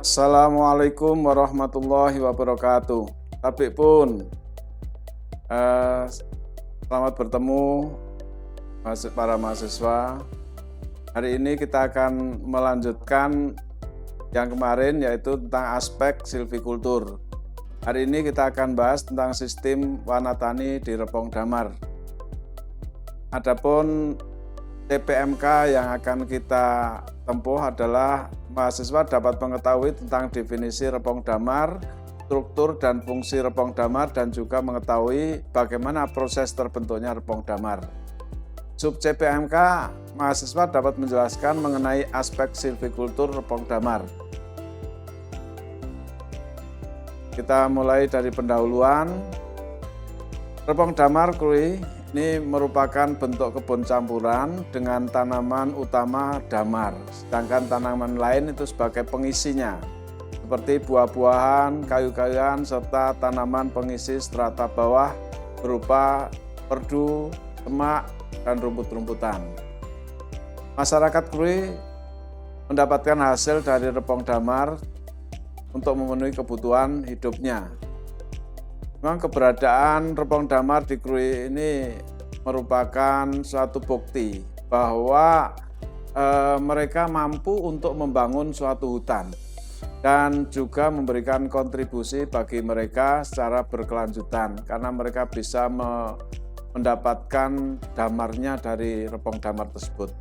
Assalamualaikum warahmatullahi wabarakatuh. Tapi pun, selamat bertemu para mahasiswa. Hari ini kita akan melanjutkan yang kemarin, yaitu tentang aspek silvikultur. Hari ini kita akan bahas tentang sistem warna tani di Repong Damar. Adapun TPMK yang akan kita tempuh adalah mahasiswa dapat mengetahui tentang definisi Repong Damar, struktur dan fungsi Repong Damar, dan juga mengetahui bagaimana proses terbentuknya Repong Damar. Sub CPMK, mahasiswa dapat menjelaskan mengenai aspek silvikultur Repong Damar. Kita mulai dari pendahuluan. Repong Damar Krui ini merupakan bentuk kebun campuran dengan tanaman utama damar, sedangkan tanaman lain itu sebagai pengisinya, seperti buah-buahan, kayu-kayuan, serta tanaman pengisi strata bawah berupa perdu, semak, dan rumput-rumputan. Masyarakat Krui mendapatkan hasil dari Repong Damar untuk memenuhi kebutuhan hidupnya. Memang keberadaan Repong Damar di Krui ini merupakan suatu bukti bahwa mereka mampu untuk membangun suatu hutan dan juga memberikan kontribusi bagi mereka secara berkelanjutan karena mereka bisa mendapatkan damarnya dari Repong Damar tersebut.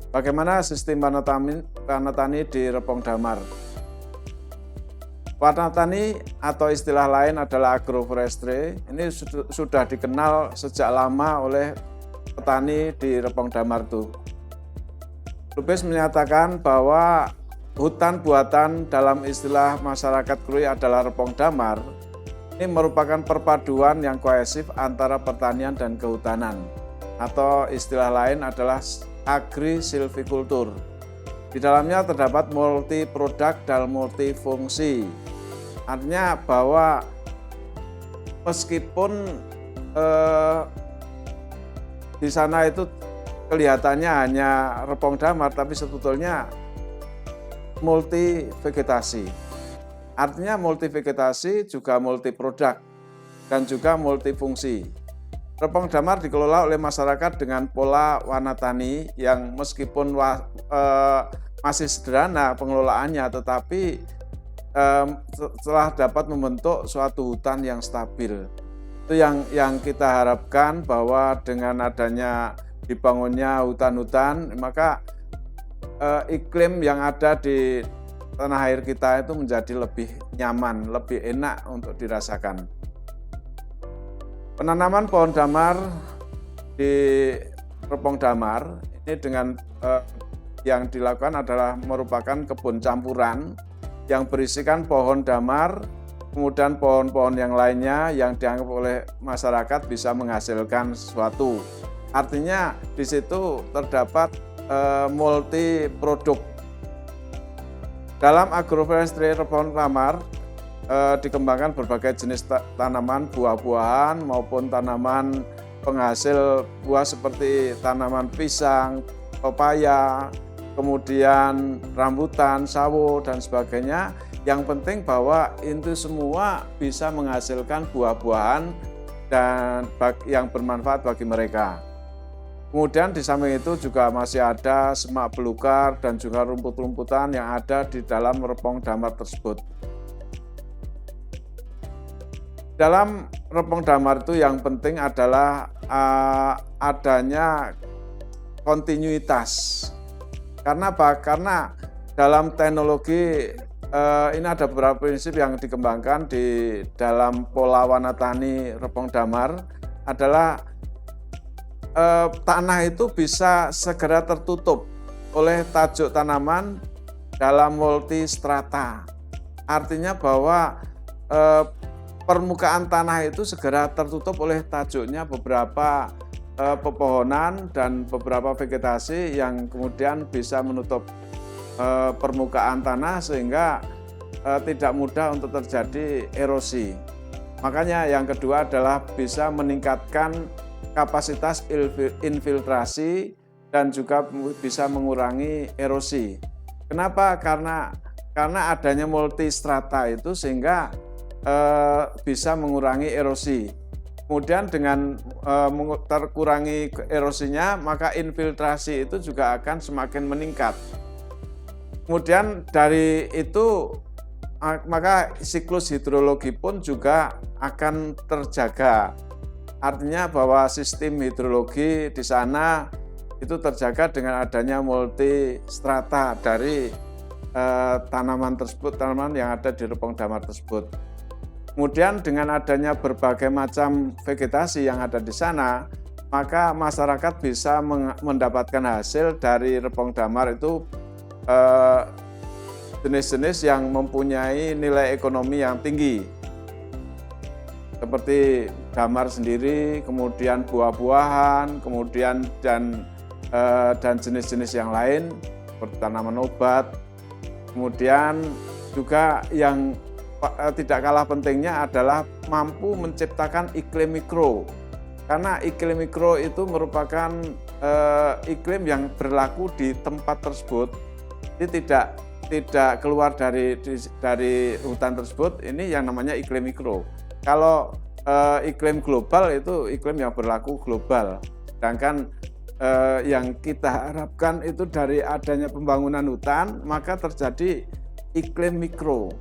Bagaimana sistem warna tani di Repong Damar? Warna tani atau istilah lain adalah agroforestry. Ini sudah dikenal sejak lama oleh petani di Repong Damar itu. Lubis menyatakan bahwa hutan buatan dalam istilah masyarakat Krui adalah Repong Damar. Ini merupakan perpaduan yang kohesif antara pertanian dan kehutanan, atau istilah lain adalah agri-silvikultur. Di dalamnya terdapat multi-produk dan multifungsi. Artinya bahwa meskipun di sana itu kelihatannya hanya Repong Damar, tapi sebetulnya multi vegetasi. Artinya multi vegetasi juga multi produk dan juga multifungsi. Repong Damar dikelola oleh masyarakat dengan pola warna tani yang meskipun masih sederhana pengelolaannya, tetapi setelah dapat membentuk suatu hutan yang stabil. Itu yang kita harapkan, bahwa dengan adanya dibangunnya hutan-hutan, maka iklim yang ada di tanah air kita itu menjadi lebih nyaman, lebih enak untuk dirasakan. Penanaman pohon damar di Repong Damar ini dengan yang dilakukan adalah merupakan kebun campuran yang berisikan pohon damar, kemudian pohon-pohon yang lainnya yang dianggap oleh masyarakat bisa menghasilkan sesuatu. Artinya di situ terdapat multi produk. Dalam agroforestry Repong Damar dikembangkan berbagai jenis tanaman buah-buahan maupun tanaman penghasil buah seperti tanaman pisang, pepaya, kemudian rambutan, sawo, dan sebagainya. Yang penting bahwa itu semua bisa menghasilkan buah-buahan dan yang bermanfaat bagi mereka. Kemudian di samping itu juga masih ada semak belukar dan juga rumput-rumputan yang ada di dalam Repong Damar tersebut. Dalam Repong Damar itu yang penting adalah adanya kontinuitas. Karena apa? Karena dalam teknologi ini ada beberapa prinsip yang dikembangkan di dalam pola warna tani Repong Damar adalah tanah itu bisa segera tertutup oleh tajuk tanaman dalam multi strata. Artinya bahwa permukaan tanah itu segera tertutup oleh tajuknya beberapa pepohonan dan beberapa vegetasi yang kemudian bisa menutup permukaan tanah sehingga tidak mudah untuk terjadi erosi. Makanya yang kedua adalah bisa meningkatkan kapasitas infiltrasi dan juga bisa mengurangi erosi. Kenapa? Karena adanya multistrata itu sehingga bisa mengurangi erosi. Kemudian dengan terkurangi erosinya, maka infiltrasi itu juga akan semakin meningkat. Kemudian dari itu, maka siklus hidrologi pun juga akan terjaga. Artinya bahwa sistem hidrologi di sana itu terjaga dengan adanya multistrata dari tanaman tersebut, tanaman yang ada di Repong Damar tersebut. Kemudian dengan adanya berbagai macam vegetasi yang ada di sana, maka masyarakat bisa mendapatkan hasil dari Repong Damar itu jenis-jenis yang mempunyai nilai ekonomi yang tinggi. Seperti damar sendiri, kemudian buah-buahan, kemudian dan jenis-jenis yang lain seperti tanaman obat. Kemudian juga yang tidak kalah pentingnya adalah mampu menciptakan iklim mikro. Karena iklim mikro itu merupakan iklim yang berlaku di tempat tersebut. Jadi tidak keluar dari hutan tersebut, ini yang namanya iklim mikro. Kalau iklim global itu iklim yang berlaku global. Sedangkan yang kita harapkan itu dari adanya pembangunan hutan, maka terjadi iklim mikro.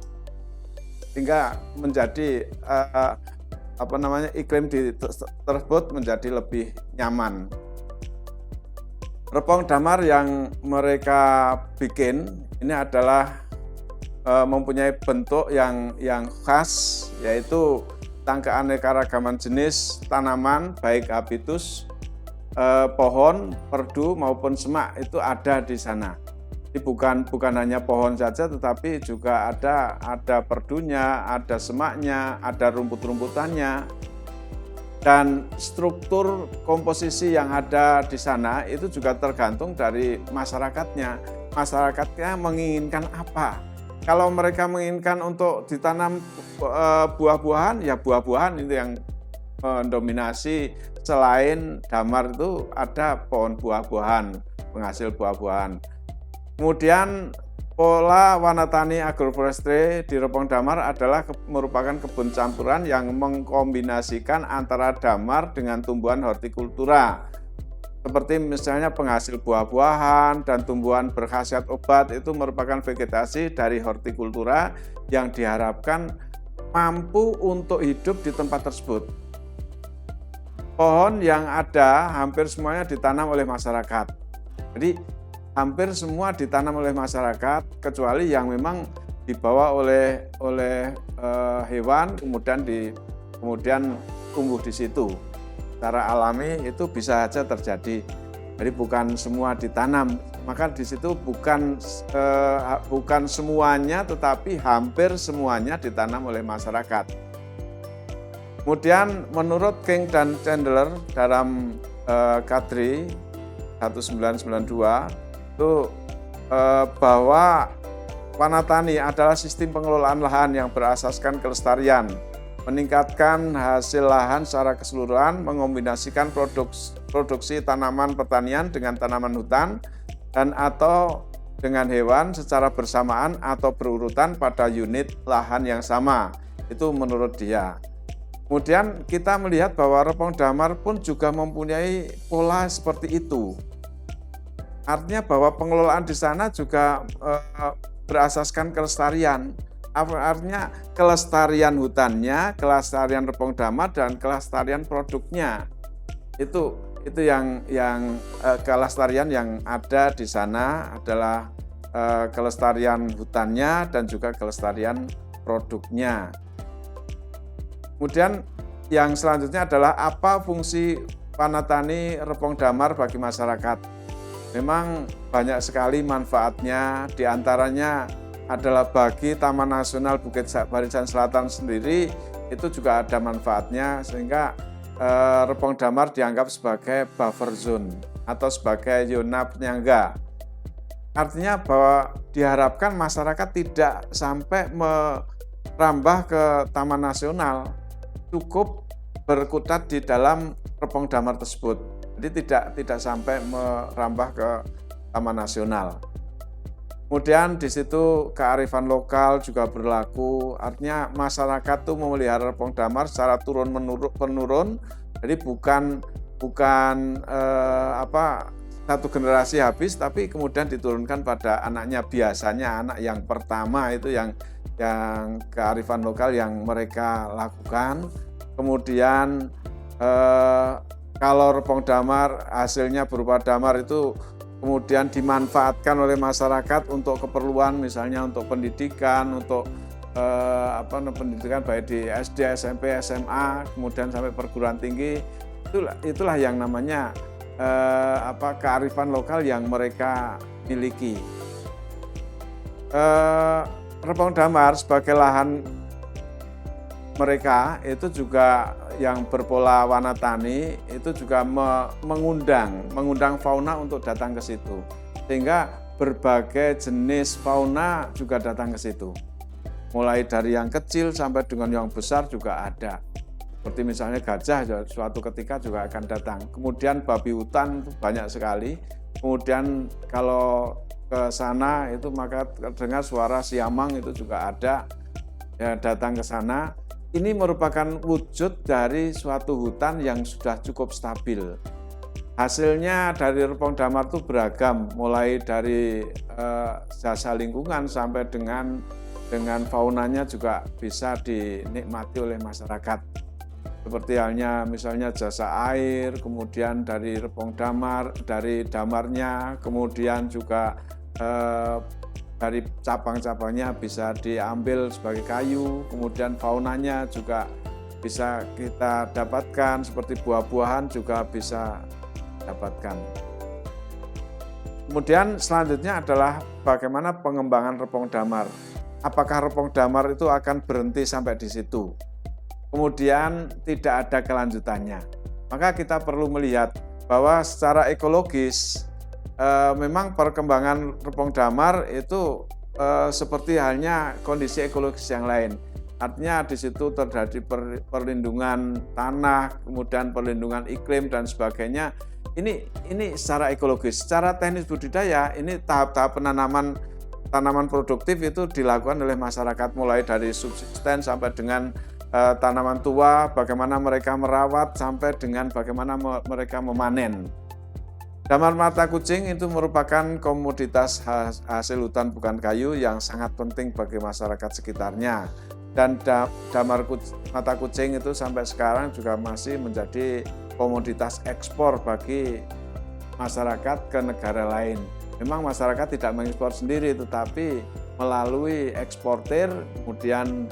Sehingga menjadi iklim tersebut menjadi lebih nyaman. Repong Damar yang mereka bikin ini adalah mempunyai bentuk yang khas, yaitu keanekaragaman jenis tanaman baik habitus, pohon, perdu maupun semak itu ada di sana. Jadi bukan hanya pohon saja, tetapi juga ada perdunya, ada semaknya, ada rumput-rumputannya, dan struktur komposisi yang ada di sana itu juga tergantung dari masyarakatnya. Masyarakatnya menginginkan apa? Kalau mereka menginginkan untuk ditanam buah-buahan, ya buah-buahan itu yang mendominasi. Selain damar itu ada pohon buah-buahan, penghasil buah-buahan. Kemudian pola Wanatani Agroforestry di Repong Damar adalah merupakan kebun campuran yang mengkombinasikan antara damar dengan tumbuhan hortikultura. Seperti misalnya penghasil buah-buahan dan tumbuhan berkhasiat obat itu merupakan vegetasi dari hortikultura yang diharapkan mampu untuk hidup di tempat tersebut. Pohon yang ada hampir semuanya ditanam oleh masyarakat. Jadi hampir semua ditanam oleh masyarakat kecuali yang memang dibawa oleh hewan kemudian tumbuh di situ. Secara alami itu bisa saja terjadi. Jadi bukan semua ditanam. Maka di situ bukan semuanya, tetapi hampir semuanya ditanam oleh masyarakat. Kemudian menurut King dan Chandler dalam Kadri 1992 itu bahwa Wanatani adalah sistem pengelolaan lahan yang berasaskan kelestarian, meningkatkan hasil lahan secara keseluruhan, mengombinasikan produksi tanaman pertanian dengan tanaman hutan dan atau dengan hewan secara bersamaan atau berurutan pada unit lahan yang sama. Itu menurut dia. Kemudian kita melihat bahwa Repong Damar pun juga mempunyai pola seperti itu. Artinya bahwa pengelolaan di sana juga berasaskan kelestarian. Artinya kelestarian hutannya, kelestarian Repong Damar dan kelestarian produknya. Itu yang kelestarian yang ada di sana adalah kelestarian hutannya dan juga kelestarian produknya. Kemudian yang selanjutnya adalah apa fungsi Wanatani Repong Damar bagi masyarakat. Memang banyak sekali manfaatnya, diantaranya adalah bagi Taman Nasional Bukit Barisan Selatan sendiri itu juga ada manfaatnya, sehingga Repong Damar dianggap sebagai buffer zone atau sebagai zona penyangga. Artinya bahwa diharapkan masyarakat tidak sampai merambah ke Taman Nasional, cukup berkutat di dalam Repong Damar tersebut. Jadi tidak sampai merambah ke Taman Nasional. Kemudian di situ kearifan lokal juga berlaku, artinya masyarakat tuh memelihara repong damar secara turun menurun, jadi bukan satu generasi habis, tapi kemudian diturunkan pada anaknya, biasanya anak yang pertama itu yang kearifan lokal yang mereka lakukan. Kemudian kalau repong damar hasilnya berupa damar itu kemudian dimanfaatkan oleh masyarakat untuk keperluan, misalnya untuk pendidikan, untuk pendidikan baik di SD, SMP, SMA, kemudian sampai perguruan tinggi, itulah yang namanya kearifan lokal yang mereka miliki. Repong damar sebagai lahan mereka itu juga yang berpola warna tani itu juga mengundang fauna untuk datang ke situ, sehingga berbagai jenis fauna juga datang ke situ, mulai dari yang kecil sampai dengan yang besar juga ada, seperti misalnya gajah suatu ketika juga akan datang. Kemudian babi hutan itu banyak sekali. Kemudian kalau ke sana itu maka terdengar suara siamang itu juga ada ya, datang ke sana. Ini merupakan wujud dari suatu hutan yang sudah cukup stabil. Hasilnya dari repong damar itu beragam, mulai dari jasa lingkungan sampai dengan faunanya juga bisa dinikmati oleh masyarakat. Seperti halnya misalnya jasa air, kemudian dari repong damar, dari damarnya, kemudian juga dari cabang-cabangnya bisa diambil sebagai kayu, kemudian faunanya juga bisa kita dapatkan, seperti buah-buahan juga bisa dapatkan. Kemudian selanjutnya adalah bagaimana pengembangan repong damar. Apakah repong damar itu akan berhenti sampai di situ? Kemudian tidak ada kelanjutannya. Maka kita perlu melihat bahwa secara ekologis memang perkembangan repong damar itu seperti halnya kondisi ekologis yang lain. Artinya di situ terjadi perlindungan tanah, kemudian perlindungan iklim dan sebagainya. Ini secara ekologis. Secara teknis budidaya, ini tahap-tahap tanaman produktif itu dilakukan oleh masyarakat, mulai dari subsisten sampai dengan tanaman tua, bagaimana mereka merawat sampai dengan bagaimana mereka memanen. Damar mata kucing itu merupakan komoditas hasil hutan bukan kayu yang sangat penting bagi masyarakat sekitarnya. Dan damar mata kucing itu sampai sekarang juga masih menjadi komoditas ekspor bagi masyarakat ke negara lain. Memang masyarakat tidak mengekspor sendiri, tetapi melalui eksportir, kemudian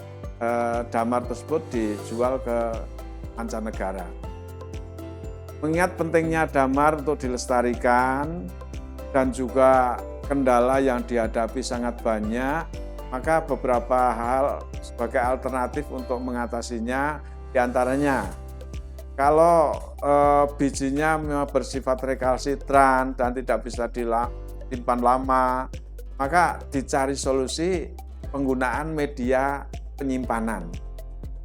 damar tersebut dijual ke mancanegara. Mengingat pentingnya damar untuk dilestarikan dan juga kendala yang dihadapi sangat banyak, maka beberapa hal sebagai alternatif untuk mengatasinya, diantaranya kalau bijinya memang bersifat rekalsitran dan tidak bisa disimpan lama, maka dicari solusi penggunaan media penyimpanan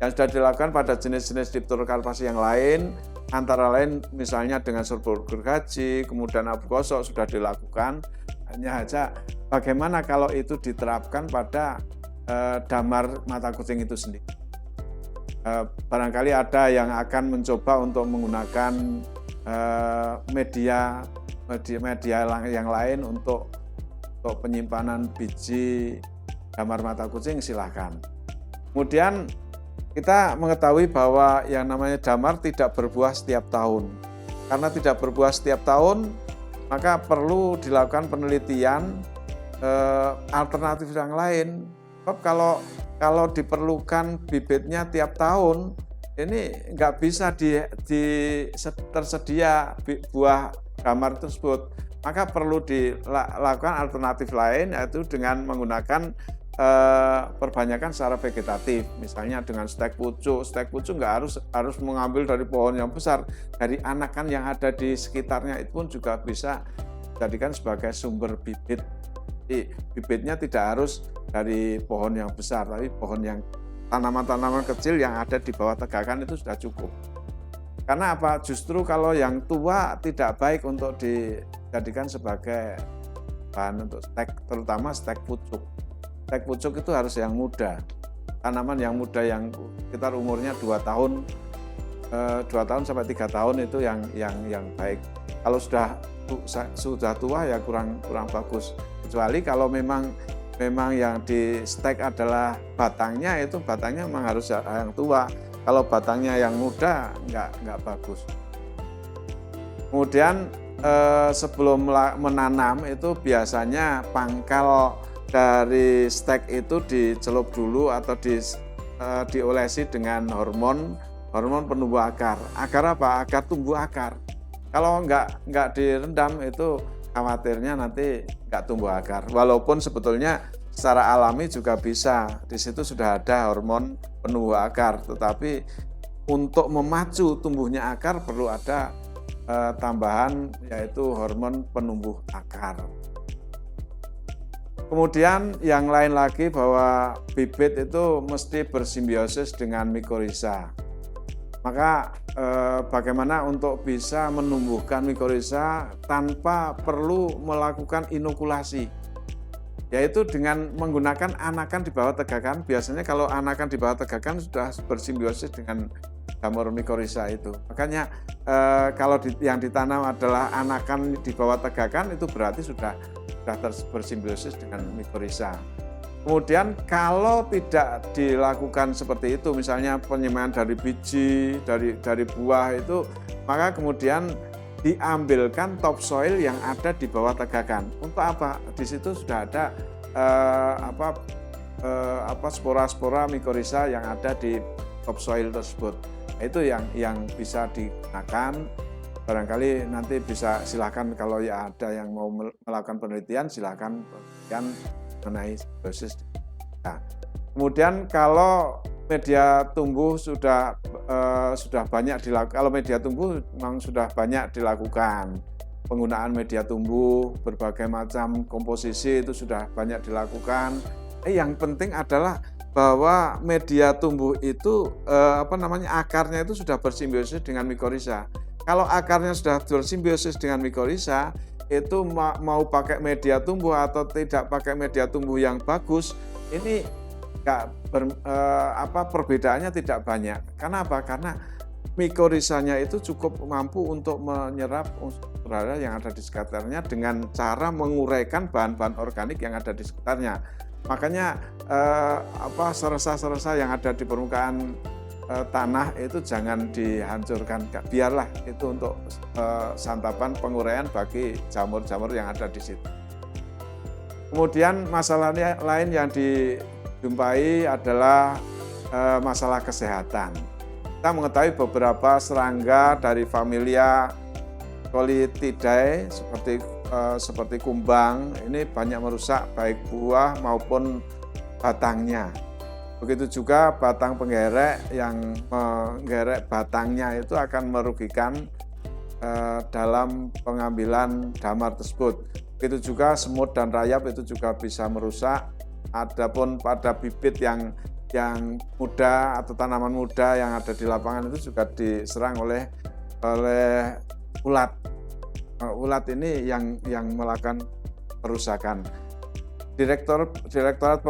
yang sudah dilakukan pada jenis-jenis dipterokarpasi yang lain, antara lain misalnya dengan sulfur gergaji, kemudian abu gosok sudah dilakukan. Hanya saja bagaimana kalau itu diterapkan pada damar mata kucing itu sendiri. Barangkali ada yang akan mencoba untuk menggunakan media yang lain untuk penyimpanan biji damar mata kucing, silahkan. Kemudian kita mengetahui bahwa yang namanya damar tidak berbuah setiap tahun. Karena tidak berbuah setiap tahun, maka perlu dilakukan penelitian alternatif yang lain. Sebab kalau diperlukan bibitnya tiap tahun, ini nggak bisa tersedia buah damar tersebut. Maka perlu dilakukan alternatif lain, yaitu dengan menggunakan perbanyakan secara vegetatif, misalnya dengan stek pucuk. Stek pucuk nggak harus mengambil dari pohon yang besar, dari anakan yang ada di sekitarnya itu pun juga bisa dijadikan sebagai sumber bibit. Jadi bibitnya tidak harus dari pohon yang besar, tapi pohon yang tanaman-tanaman kecil yang ada di bawah tegakan itu sudah cukup. Karena apa? Justru kalau yang tua tidak baik untuk dijadikan sebagai bahan untuk stek, terutama stek pucuk. Stek pucuk itu harus yang muda, tanaman yang muda yang sekitar umurnya 2 tahun, 2 tahun sampai 3 tahun itu yang baik. Kalau sudah tua ya kurang bagus. Kecuali kalau memang yang di stek adalah batangnya, itu batangnya memang harus yang tua. Kalau batangnya yang muda nggak bagus. Kemudian sebelum menanam itu biasanya pangkal dari stek itu dicelup dulu atau diolesi dengan hormon penumbuh akar. Agar apa? Agar tumbuh akar. Kalau nggak direndam itu khawatirnya nanti nggak tumbuh akar. Walaupun sebetulnya secara alami juga bisa. Di situ sudah ada hormon penumbuh akar. Tetapi untuk memacu tumbuhnya akar perlu ada tambahan, yaitu hormon penumbuh akar. Kemudian yang lain lagi bahwa bibit itu mesti bersimbiosis dengan mikorizа. Maka bagaimana untuk bisa menumbuhkan mikorizа tanpa perlu melakukan inokulasi, yaitu dengan menggunakan anakan di bawah tegakan. Biasanya kalau anakan di bawah tegakan sudah bersimbiosis dengan jamur mikorizа itu. Makanya kalau yang ditanam adalah anakan di bawah tegakan, itu berarti sudah bersimbiosis dengan mikorizа. Kemudian kalau tidak dilakukan seperti itu, misalnya penyemaian dari biji, dari buah itu, maka kemudian diambilkan topsoil yang ada di bawah tegakan. Untuk apa? Di situ sudah ada spora-spora mikorizа yang ada di topsoil tersebut. Itu yang bisa digunakan. Barangkali nanti bisa silakan kalau ya ada yang mau melakukan penelitian, silakan penelitian mengenai simbiosis. Nah, kemudian kalau media tumbuh sudah banyak dilakukan, kalau media tumbuh memang sudah banyak dilakukan, penggunaan media tumbuh berbagai macam komposisi itu sudah banyak dilakukan. Yang penting adalah bahwa media tumbuh itu akarnya itu sudah bersimbiosis dengan mikorizа. Kalau akarnya sudah bersimbiosis dengan mikorizа, itu mau pakai media tumbuh atau tidak pakai media tumbuh yang bagus, ini perbedaannya tidak banyak. Karena apa? Karena mikorizanya itu cukup mampu untuk menyerap unsur hara yang ada di sekitarnya dengan cara menguraikan bahan-bahan organik yang ada di sekitarnya. Makanya serasa-serasa yang ada di permukaan tanah itu jangan dihancurkan, biarlah itu untuk santapan penguraian bagi jamur-jamur yang ada di situ. Kemudian masalah lain yang dijumpai adalah masalah kesehatan. Kita mengetahui beberapa serangga dari familia Colithidae seperti kumbang ini banyak merusak baik buah maupun batangnya. Begitu juga batang penggerek yang menggerek batangnya itu akan merugikan dalam pengambilan damar tersebut. Begitu juga semut dan rayap itu juga bisa merusak. Adapun pada bibit yang muda atau tanaman muda yang ada di lapangan itu juga diserang oleh ulat. Ulat ini yang melakukan perusakan. Direktorat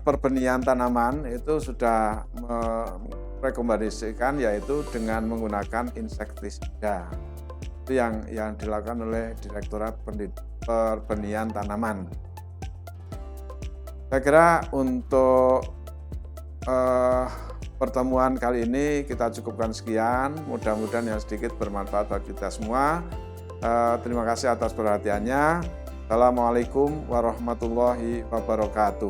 Perbenihan Tanaman itu sudah merekomendasikan yaitu dengan menggunakan insektisida. Itu yang dilakukan oleh Direktorat Perbenihan Tanaman. Saya kira untuk pertemuan kali ini kita cukupkan sekian. Mudah-mudahan yang sedikit bermanfaat bagi kita semua. Terima kasih atas perhatiannya. Assalamualaikum warahmatullahi wabarakatuh.